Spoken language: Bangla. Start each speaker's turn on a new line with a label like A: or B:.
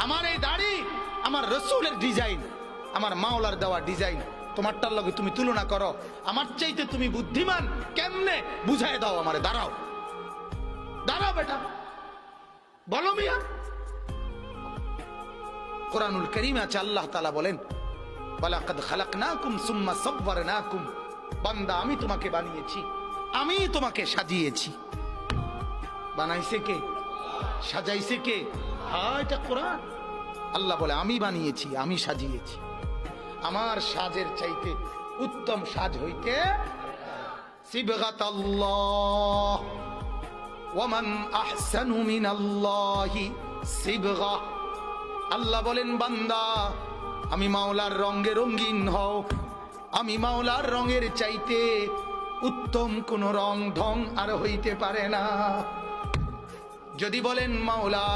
A: আমার এই দাড়ি আমার রসুলের ডিজাইন, আমার মাওলার দেওয়া ডিজাইন, তোমারটার লগে তুমি তুলনা করো, আমার চাইতে তুমি বুদ্ধিমান কেমনে বুঝায় দাও আমারে। দাঁড়াও দাঁড়াও বেটা, বলো মিয়া। কোরআনুল কারীমে আছে আল্লাহ তাআলা বলেন, ওয়ালাকাদ খালাকনাকুম সুম্মা সাওয়ারনাকুম, বান্দা আমি তোমাকে বানিয়েছি, আমি তোমাকে সাজিয়েছি। বানাইছে কে? সাজাইছে কে? হ্যাঁ, এটা কোরআন। আল্লাহ বলে আমি বানিয়েছি, আমি সাজিয়েছি। আমার সাজের চাইতে উত্তম সাজ হইতে সিবগাতাল্লাহ, ওয়ামান আহসানু মিনাল্লাহি সিবগা। আল্লাহ বলেন বান্দা আমি মাওলার রঙে রঙিন হও, আমি মাওলার রঙের চাইতে উত্তম কোন রং ঢং আর হইতে পারে না। যদি বলেন মাওলা